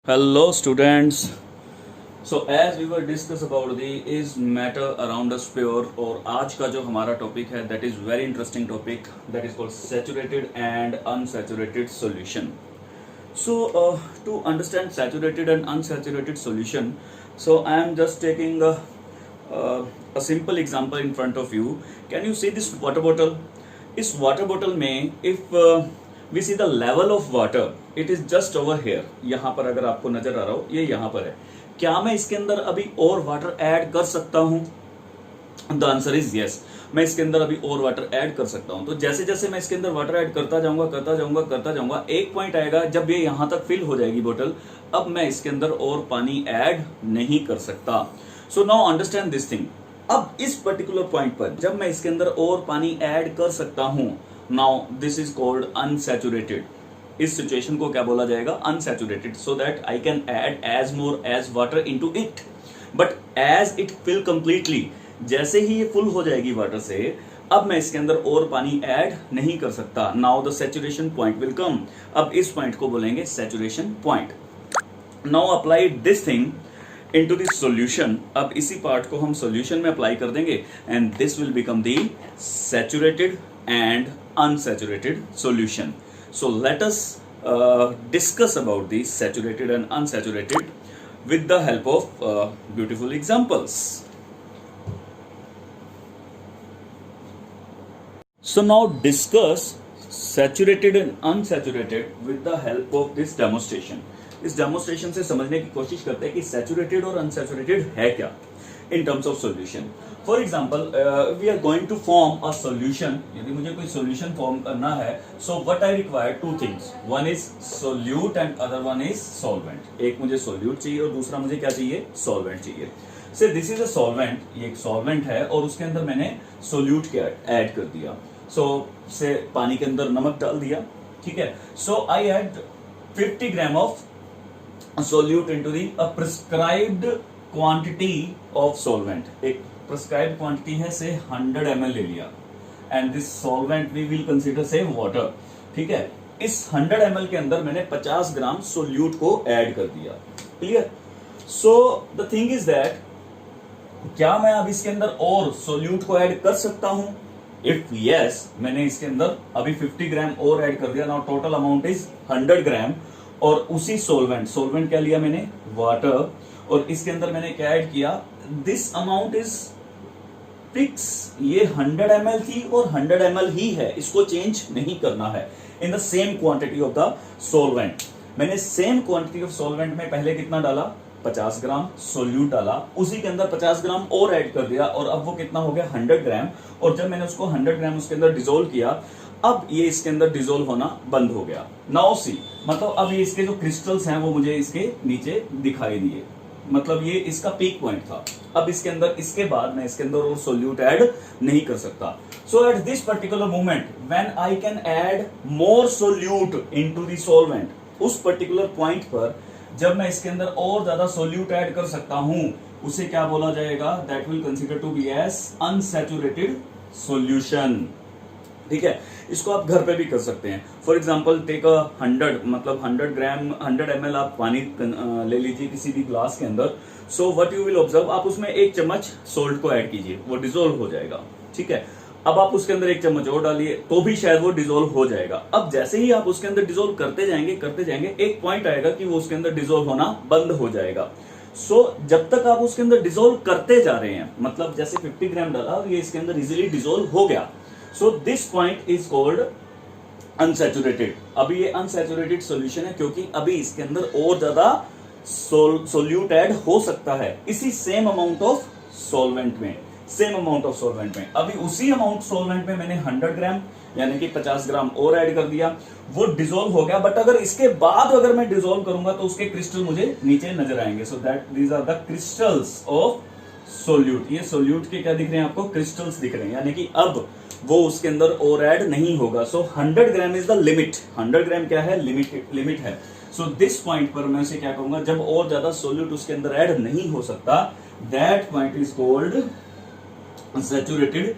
Hello students. So as we were discuss about the is matter around us pure और आज का जो हमारा टॉपिक है that is very interesting topic that is called saturated and unsaturated solution. So to understand saturated and unsaturated solution, so I am just taking a simple example in front of you. Can you see this water bottle? इस water bottle में if we see the level of water, it is just over here. यहाँ पर अगर आपको नजर आ रहा हो ये यहाँ पर है. क्या मैं इसके अंदर अभी और वाटर ऐड कर सकता हूँ? The answer is yes. मैं इसके अंदर अभी और वाटर ऐड कर सकता हूँ. तो जैसे जैसे मैं इसके अंदर वाटर ऐड करता जाऊंगा, एक पॉइंट आएगा जब ये यहाँ तक फिल हो जाएगी बोतल, अब मैं इसके अंदर और पानी ऐड नहीं कर सकता. So now understand this thing. अब इस पर्टिकुलर पॉइंट पर जब मैं इसके अंदर और पानी ऐड कर सकता हूं, now this is called unsaturated. इस सिचुएशन को क्या बोला जाएगा? Unsaturated. So that I can add as more as water into it, but as it fill completely, जैसे ही ये फुल हो जाएगी वाटर से, अब मैं इसके अंदर और पानी ऐड नहीं कर सकता. Now the saturation point will कम. अब इस पॉइंट को बोलेंगे saturation point. Now apply this thing into the solution. अब इसी पार्ट को हम solution में अप्लाई कर देंगे and this will become the saturated and unsaturated solution. So let us discuss about the saturated and unsaturated with the help of beautiful examples. So now discuss saturated and unsaturated with the help of this demonstration. इस demonstration से समझने की कोशिश करते हैं कि saturated और unsaturated है क्या in terms of solution. For example we are going to form a solution. यदि मुझे कोई सॉल्यूशन फॉर्म करना है, so what I require two things. One is solute and other one is solvent. एक मुझे सोल्यूट चाहिए और दूसरा मुझे क्या चाहिए? सॉल्वेंट चाहिए. से दिस इज अ सॉल्वेंट. ये एक सॉल्वेंट है और उसके अंदर मैंने सोल्यूट के ऐड कर दिया. सो से पानी के अंदर नमक डाल दिया. ठीक है. So I add 50 gram of solute into the a prescribed quantity of solvent. एक prescribed quantity है से 100 ml ले लिया and this solvent we will consider say water. ठीक है. इस 100 ml के अंदर मैंने 50 ग्राम solute को ऐड कर दिया. Clear? So the thing is that क्या मैं अब इसके अंदर और solute को ऐड कर सकता हूं? If yes, मैंने इसके अंदर अभी 50 ग्राम और ऐड कर दिया. Now total amount is 100 ग्राम. और उसी सोल्वेंट क्या लिया मैंने? वाटर. और इसके अंदर मैंने क्या ऐड किया? This amount is fix. ये 100 ml थी और 100 ml ही है, इसको चेंज नहीं करना है. In the same quantity of the सोल्वेंट. मैंने सेम क्वांटिटी ऑफ सोल्वेंट में पहले कितना डाला? 50 ग्राम सोल्यूट डाला, उसी के अंदर 50 ग्राम और ऐड कर दिया और अब वो कितना हो गया? 100 ग्राम. और जब मैंने उसको 100 ग्राम उसके अंदर डिसोल्व किया, अब ये इसके अंदर डिसोल्व होना बंद हो गया. नाउ सी, मतलब अब ये इसके जो क्रिस्टल्स हैं वो मुझे इसके नीचे दिखाई दिए. मतलब ये इसका पीक पॉइंट था. अब इसके अंदर, इसके बाद मैं इसके अंदर और सोल्यूट ऐड नहीं कर सकता. So at this particular moment when I can add more solute into the solvent, उस पर्टिकुलर पॉइंट पर जब मैं इसके अंदर और ज्यादा सोल्यूट ऐड कर सकता हूं, उसे क्या बोला जाएगा? That will consider to be as unsaturated solution. ठीक है. इसको आप घर पे भी कर सकते हैं. फॉर एग्जाम्पल टेक 100, मतलब 100 ग्राम 100 ml आप पानी ले लीजिए किसी भी ग्लास के अंदर. So what you will observe, आप उसमें 1 चम्मच सोल्ट को ऐड कीजिए, वो डिसोल्व हो जाएगा. ठीक है. अब आप उसके अंदर 1 चम्मच और डालिए तो भी शायद वो डिसोल्व हो जाएगा. अब जैसे ही आप उसके अंदर डिसोल्व करते जाएंगे, एक पॉइंट आएगा कि वो उसके अंदर डिसोल्व होना बंद हो जाएगा. सो जब तक आप उसके अंदर डिसोल्व करते जा रहे हैं, मतलब जैसे 50 ग्राम डाला और ये इसके अंदर इजिली डिसोल्व हो गया, so this point is called unsaturated. अभी ये unsaturated solution है क्योंकि अभी इसके अंदर और ज्यादा सोल्यूट ऐड हो सकता है इसी सेम अमाउंट ऑफ सॉल्वेंट में. अभी उसी अमाउंट सॉल्वेंट में मैंने 100 ग्राम यानी कि 50 ग्राम और ऐड कर दिया, वो डिसोल्व हो गया. बट अगर इसके बाद अगर मैं डिसोल्व करूंगा तो उसके क्रिस्टल मुझे नीचे नजर आएंगे. So that these are the crystals of solute. ये सोल्यूट के क्या दिख रहे हैं आपको? क्रिस्टल्स दिख रहे हैं. यानी कि अब वो उसके अंदर और ऐड नहीं होगा. सो 100 ग्राम इज द लिमिट. 100 ग्राम क्या है? लिमिट है. सो दिस पॉइंट पर मैं उसे क्या कहूंगा? जब और ज्यादा सोल्यूट उसके अंदर ऐड नहीं हो सकता, that point is called saturated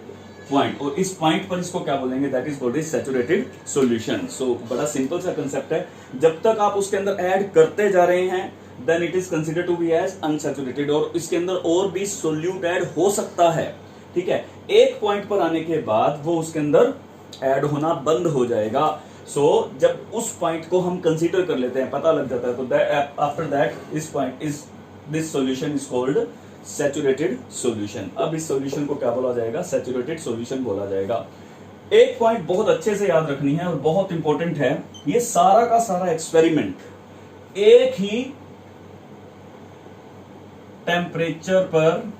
point, और इस पॉइंट पर इसको क्या बोलेंगे, that is called saturated solution. So बड़ा सिंपल सा कंसेप्ट है, जब तक आप उसके अंदर ऐड करते जा रहे हैं then it is considered to be as unsaturated, और इसके अंदर और भी सोल्यूट ऐड हो सकता है, ठीक है। एक पॉइंट पर आने के बाद वो उसके अंदर ऐड होना बंद हो जाएगा। सो जब उस पॉइंट को हम कंसीडर कर लेते हैं, पता लग जाता है, तो आफ्टर दैट इस point is this solution is called saturated solution. अब इस सॉल्यूशन को क्या बोला जाएगा, सैचुरेटेड सॉल्यूशन बोला जाएगा। एक पॉइंट बहुत अच्छे से याद रखनी है और बहुत इंपॉर्टेंट है, ये सारा का सारा एक्सपेरिमेंट एक ही टेम्परेचर पर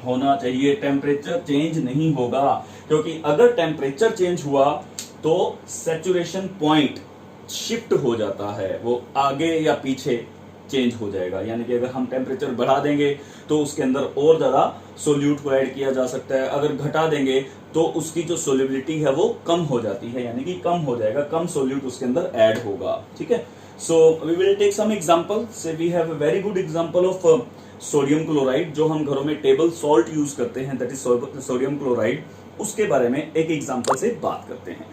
होना चाहिए, टेम्परेचर चेंज नहीं होगा, क्योंकि अगर टेम्परेचर चेंज हुआ तो सैचुरेशन पॉइंट शिफ्ट हो जाता है, वो आगे या पीछे चेंज हो जाएगा। यानी कि अगर हम टेम्परेचर बढ़ा देंगे तो उसके अंदर और ज्यादा सोल्यूट को ऐड किया जा सकता है, अगर घटा देंगे तो उसकी जो सोल्युबिलिटी है वो कम हो जाती है, यानी कि कम हो जाएगा, कम सोल्यूट उसके अंदर ऐड होगा, ठीक है। So we will take some example. Say we have a very good example of sodium chloride, जो हम घरों में टेबल सॉल्ट यूज करते हैं, दैट इज सोडियम क्लोराइड। उसके बारे में एक एग्जांपल से बात करते हैं।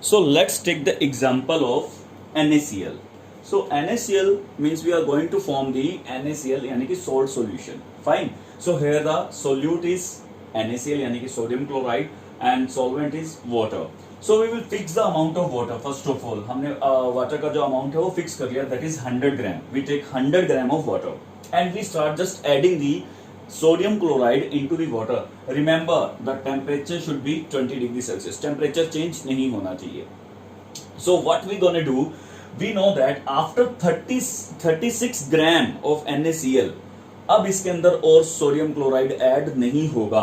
So let's take the example of NaCl. So NaCl means we are going to form the NaCl यानी कि salt solution. Fine. So here the solute is NaCl यानी कि sodium chloride and solvent is water. So we will fix the amount of water first of all. हमने water का जो amount है वो fix कर लिया, that is 100 gram. We take 100 gram of water and we start just adding the sodium chloride into the water. Remember the temperature should be 20 degree Celsius. Temperature change नहीं होना चाहिए. So what we gonna do? We know that after 36 gram of NaCl, अब इसके अंदर और sodium chloride add नहीं होगा।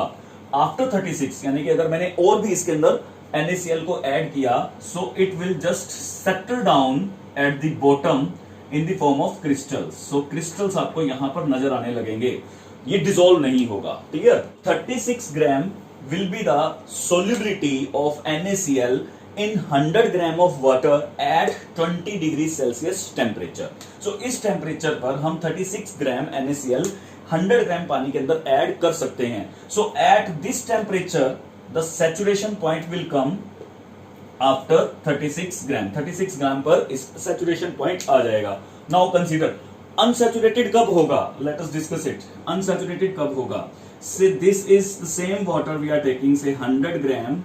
After 36 यानी कि अगर मैंने और भी इसके अंदर NaCl को ऐड किया, so it will just settle down at the bottom in the form of crystals. So crystals आपको यहां पर नजर आने लगेंगे, ये डिसॉल्व नहीं होगा, clear. 36 gram will be the solubility of NaCl in 100 gram of water at 20 degree Celsius temperature. So इस टेम्परेचर पर हम 36 ग्राम NaCl 100 ग्राम पानी के अंदर ऐड कर सकते हैं। So at this temperature the saturation point will come after 36 gram. 36 gram पर इस सैचुरेशन पॉइंट आ जाएगा। नाउ कंसीडर अनसैचुरेटेड कब होगा, let us discuss it. Unsaturated कब होगा, say this is the same water we are taking say 100 gram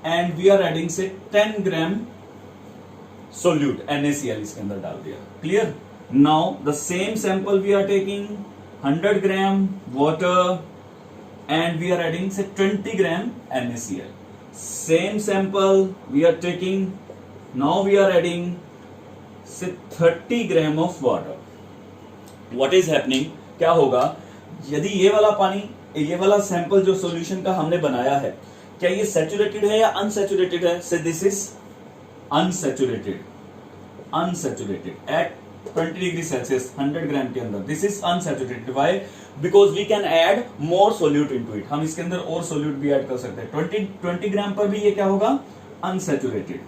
and we are adding say 10 gram solute NaCl इसके अंदर डाल दिया, clear. Now the same sample we are taking 100 gram water and we are adding say 20 gram NaCl। Same sample we are taking, now we are adding say 30 gram of water. What is happening? क्या होगा यदि ये वाला पानी, ये वाला sample जो solution का हमने बनाया है, क्या ये सैचुरेटेड है या अनसैचुरेटेड है? Say this is unsaturated, unsaturated at 20 degree Celsius 100 gram के अंदर। This is unsaturated, why? Because we can add more solute into it. हम इसके अंदर और सोल्यूट भी ऐड कर सकते हैं। 20 ग्राम पर भी ये क्या होगा, अनसैचुरेटेड,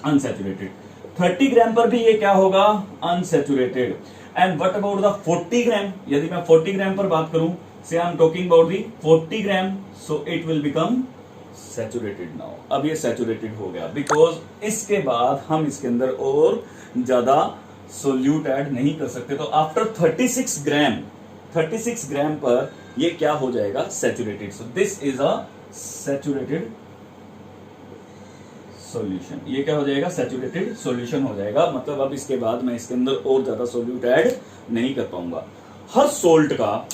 अनसैचुरेटेड। 30 ग्राम पर भी ये क्या होगा, unsaturated. And what about the 40 ग्राम? यदि मैं 40 ग्राम पर बात करूं, से I am talking about the 40 gram, so it will become saturated now. अब ये सैचुरेटेड हो गया, बिकॉज इसके बाद हम इसके अंदर और ज्यादा सोल्यूट ऐड नहीं कर सकते। तो आफ्टर 36 ग्राम पर ये क्या हो जाएगा, saturated. So this is a saturated solution. ये क्या हो जाएगा, सैचुरेटेड सॉल्यूशन हो जाएगा। मतलब अब इसके बाद मैं इसके अंदर और ज्यादा सोल्यूट ऐड नहीं कर पाऊंगा। हर सोल्ट का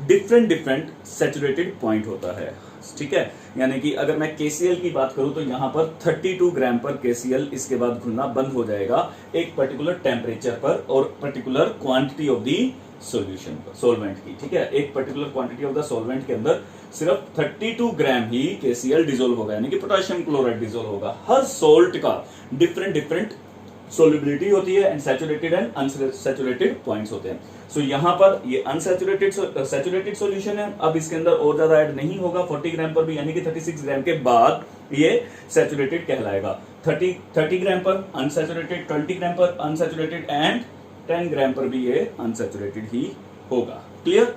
डिफरेंट सैचुरेटेड पॉइंट होता है, ठीक है। यानी कि अगर मैं KCl की बात करूं तो यहां पर 32 ग्राम पर KCl इसके बाद घुलना बंद हो जाएगा एक पर्टिकुलर टेम्परेचर पर और particular quantity of the solution पर, सॉल्वेंट की, ठीक है। एक particular quantity of the solvent के अंदर सिर्फ 32 ग्राम ही KCl डिसोल्व होगा, यानी कि पोटेशियम क्लोराइड डिसोल्व होगा। हर सोल्ट का डिफरेंट सोल्युबिलिटी होती है and saturated and unsaturated points होते हैं। सो यहाँ पर ये अनसैचुरेटेड सैचुरेटेड सॉल्यूशन है। अब इसके अंदर और ज्यादा ऐड नहीं होगा 40 ग्राम पर भी, यानी कि 36 ग्राम के बाद ये सैचुरेटेड कहलाएगा। 30 ग्राम पर अनसैचुरेटेड, 20 ग्राम पर अनसैचुरेटेड एंड 10 ग्राम पर भी ये अनसैचुरेटेड ही होगा, clear.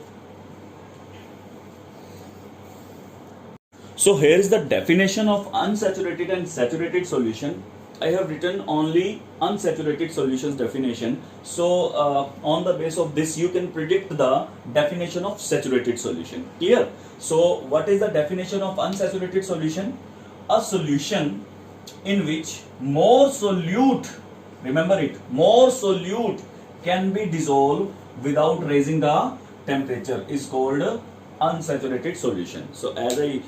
So here is the definition of unsaturated and saturated solution. I have written only unsaturated solutions definition. So on the basis of this you can predict the definition of saturated solution. Clear? So what is the definition of unsaturated solution? A solution in which more solute, remember it, more solute can be dissolved without raising the temperature is called unsaturated solution. So as I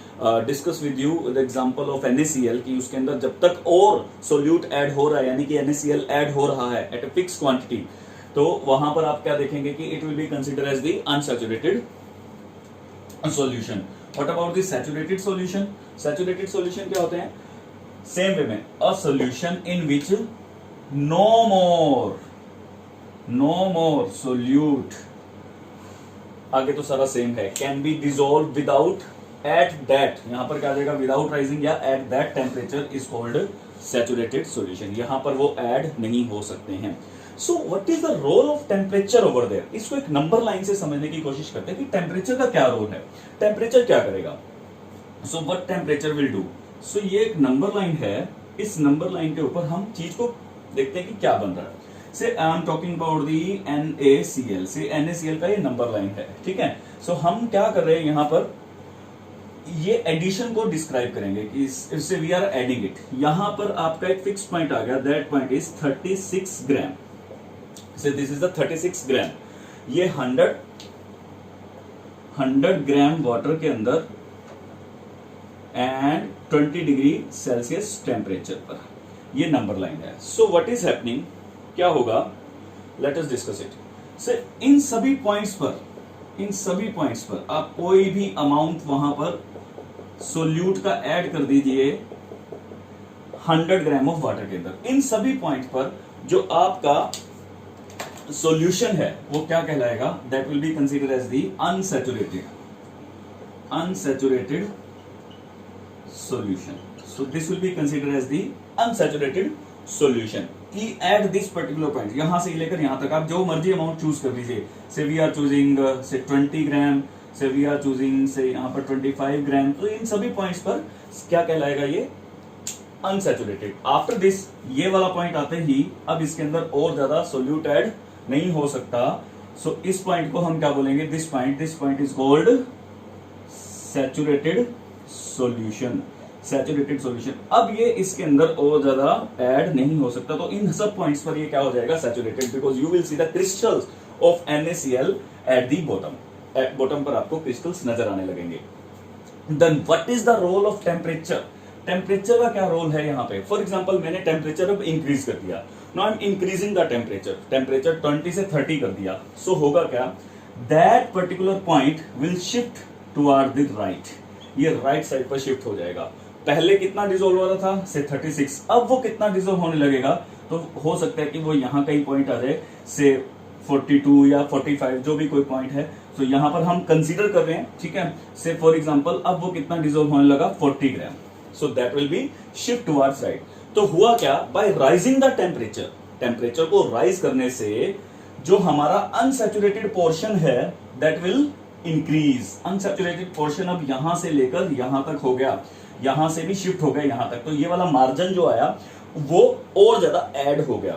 discuss with you the example of NaCl कि उसके अंदर जब तक और solute add हो रहा है यानी कि NaCl ऐड हो रहा है at a fixed quantity, तो वहां पर आप क्या देखेंगे कि it will be considered as the unsaturated solution. What about the saturated solution? Saturated solution क्या होते हैं? Same way में a solution in which no more solute, आगे तो सारा सेम है, can be dissolve without at that, यहां पर क्या आ जाएगा, विदाउट राइजिंग या at that temperature is called saturated solution. यहां पर वो ऐड नहीं हो सकते हैं. So what is the role of temperature over there? इसको एक नंबर लाइन से समझने की कोशिश करते हैं कि टेम्परेचर का क्या रोल है, टेम्परेचर क्या करेगा. So what temperature will do. So ये एक नंबर लाइन है, इस नंबर लाइन के ऊपर हम चीज को देखते हैं कि क्या बन रहा है. से I am talking about the NaCl. से NaCl का ये नंबर लाइन है, ठीक है. सो हम क्या कर रहे हैं यहां पर, ये एडिशन को डिस्क्राइब करेंगे कि इससे वी आर एडिंग इट. यहां पर आपका एक फिक्स पॉइंट आ गया, दैट पॉइंट इज 36 ग्राम. से दिस इज द 36 ग्राम. ये 100 ग्राम वाटर के अंदर एंड 20 डिग्री सेल्सियस टेम्परेचर पर ये नंबर लाइन है. सो व्हाट इज हैपनिंग, क्या होगा, लेट अस डिस्कस इट. से इन सभी पॉइंट्स पर आप कोई भी अमाउंट वहां पर सोल्यूट का ऐड कर दीजिए 100 ग्राम ऑफ वाटर के अंदर. इन सभी पॉइंट्स पर जो आपका सॉल्यूशन है वो क्या कहलाएगा, that will be considered as the unsaturated solution. So this will be considered as the unsaturated solution. कि एट दिस पर्टिकुलर पॉइंट, यहां से लेकर यहां तक आप जो मर्जी अमाउंट चूज कर लीजिए. से वी आर चूजिंग से 20 ग्राम, से वी आर चूजिंग से यहां पर 25 ग्राम. तो इन सभी पॉइंट्स पर क्या कहलाएगा, ये अनसैचुरेटेड. आफ्टर दिस ये वाला पॉइंट आते ही अब इसके अंदर और ज्यादा सोल्यूट ऐड नहीं हो सकता. सो इस पॉइंट को हम क्या बोलेंगे, this point is called saturated solution. Saturated solution. अब ये इसके अंदर और ज्यादा ऐड नहीं हो सकता, तो इन सब पॉइंट्स पर ये क्या हो जाएगा, saturated, because you will see the crystals of NaCl at the bottom. Bottom पर आपको क्रिस्टल्स नजर आने लगेंगे. Then what is the role of temperature. Temperature का क्या रोल है यहाँ पे. फॉर एग्जाम्पल मैंने टेम्परेचर अब इंक्रीज कर दिया. Now I am increasing the temperature 20 से 30 कर दिया. सो होगा क्या, that particular point will shift toward the right. ये राइट साइड पर शिफ्ट हो जाएगा. पहले कितना डिसोल्व हो रहा था, से 36, अब वो कितना डिसोल्व होने लगेगा, तो हो सकता है कि वो यहाँ कहीं पॉइंट आ जाए, से 42 या 45, जो भी कोई पॉइंट है. तो यहाँ पर हम कंसीडर कर रहे हैं, ठीक है. से फॉर एग्जांपल अब वो कितना डिसोल्व होने लगा, 40 gram. So that will be shift towards right. तो हुआ क्या, बाय राइजिंग द टेम्परेचर को राइज करने से जो हमारा अनसैचुरेटेड पोर्शन है that will increase. Unsaturated portion अब यहां से लेकर यहां तक हो गया, यहां से भी शिफ्ट हो गया यहां तक. तो ये वाला मार्जिन जो आया वो और ज्यादा ऐड हो गया.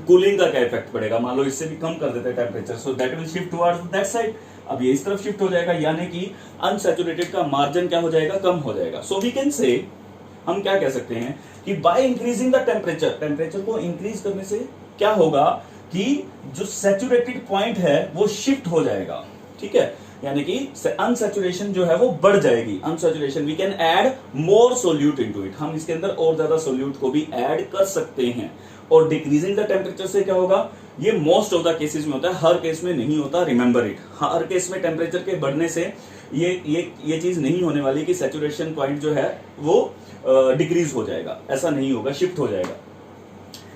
कूलिंग का क्या इफेक्ट पड़ेगा, मान लो इससे भी कम कर देते हैं temperature, so that will shift towards that side. अब ये इस तरफ शिफ्ट हो जाएगा, यानी कि अनसैचुरेटेड का मार्जिन क्या हो जाएगा, कम हो जाएगा. सो वी कैन से, हम क्या कह सकते हैं कि बाय इंक्रीजिंग द टेम्परेचर को इंक्रीज करने से क्या होगा कि जो सैचुरेटेड पॉइंट है वो शिफ्ट हो जाएगा, ठीक है. यानी कि अनसैचुरेशन जो है वो बढ़ जाएगी. Unsaturation we can add more solute into it. हम इसके अंदर और ज्यादा सोल्यूट को भी ऐड कर सकते हैं. और डिक्रीजिंग द टेम्परेचर से क्या होगा, ये मोस्ट ऑफ द केसेस में होता है, हर केस में नहीं होता. रिमेंबर इट, हर केस में टेम्परेचर के बढ़ने से ये चीज नहीं होने वाली कि सैचुरेशन पॉइंट जो है वो डिक्रीज हो जाएगा. ऐसा नहीं होगा, शिफ्ट हो जाएगा.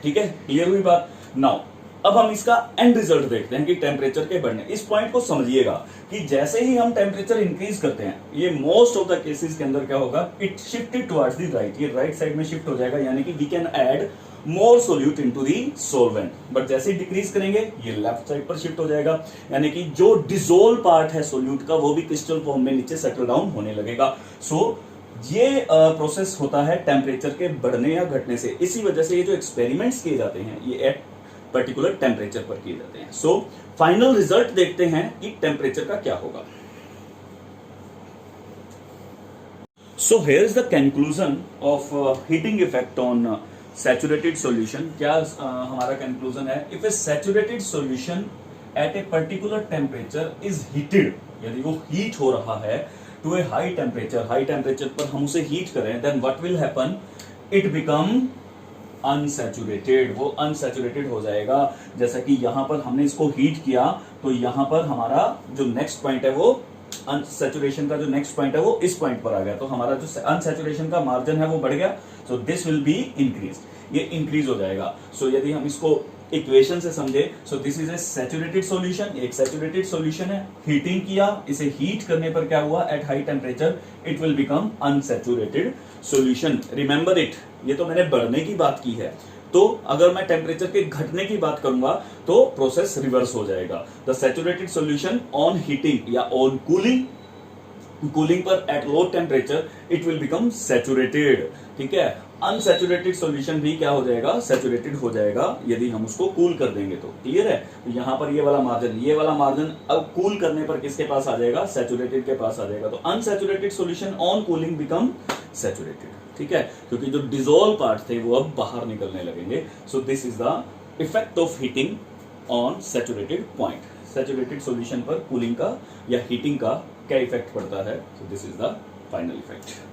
ठीक है, क्लियर हुई बात. नाउ अब हम इसका एंड रिजल्ट देखते हैं कि टेम्परेचर के बढ़ने. इस पॉइंट को समझिएगा कि जैसे ही हम टेम्परेचर इंक्रीज करते हैं, ये मोस्ट ऑफ द केसेस के अंदर क्या होगा, it shifted towards the right. ये राइट साइड में शिफ्ट हो जाएगा, यानी कि we can add more solute into the solvent, but जैसे ही डिक्रीज करेंगे ये लेफ्ट साइड पर शिफ्ट हो जाएगा, यानी कि जो डिसोल्व पार्ट है सोल्यूट का वो भी क्रिस्टल फॉर्म में नीचे सेटल डाउन होने लगेगा। सो ये प्रोसेस होता है टेम्परेचर के बढ़ने या घटने से। इसी वजह से ये जो एक्सपेरिमेंट्स किए जाते हैं ये एट पर्टिकुलर टेम्परेचर पर किए जाते हैं। सो फाइनल रिजल्ट देखते हैं कि टेम्परेचर का क्या होगा। So here is the conclusion of heating effect on saturated solution. क्या हमारा conclusion है? If a saturated solution at a particular temperature is heated, यदि वो heat हो रहा है to a high temperature पर हम उसे heat करें, then what will happen? It become unsaturated, वो unsaturated हो जाएगा। जैसा कि यहाँ पर हमने इसको heat किया तो यहाँ पर हमारा जो next point है वो अनसैचुरेशन का जो नेक्स्ट पॉइंट है वो इस पॉइंट पर आ गया, तो हमारा जो अनसैचुरेशन का मार्जिन है वो बढ़ गया। सो दिस विल बी इंक्रीज, ये इंक्रीज हो जाएगा। सो यदि हम इसको इक्वेशन से समझे, so this is a saturated solution, एक सैचुरेटेड सॉल्यूशन है, हीटिंग किया, इसे हीट करने पर क्या हुआ, at high temperature it will become unsaturated solution. Remember it, ये तो मैंने बढ़ने की बात की है, तो अगर मैं टेम्परेचर के घटने की बात करूंगा तो प्रोसेस रिवर्स हो जाएगा। The saturated solution on heating या ऑन कूलिंग पर at low temperature it will become saturated, ठीक है। अनसैचुरेटेड सॉल्यूशन भी क्या हो जाएगा, सैचुरेटेड हो जाएगा यदि हम उसको कूल कर देंगे तो। क्लियर है? तो यहां पर ये वाला मार्जिन अब कूल करने पर किसके पास आ जाएगा, सैचुरेटेड के पास आ जाएगा। तो unsaturated solution on cooling become saturated, ठीक है, क्योंकि जो डिसॉल्व पार्ट थे वो अब बाहर निकलने लगेंगे। So this is the effect of heating on saturated point. Saturated solution पर कूलिंग का या हीटिंग का क्या इफेक्ट पड़ता है, so this is the final effect.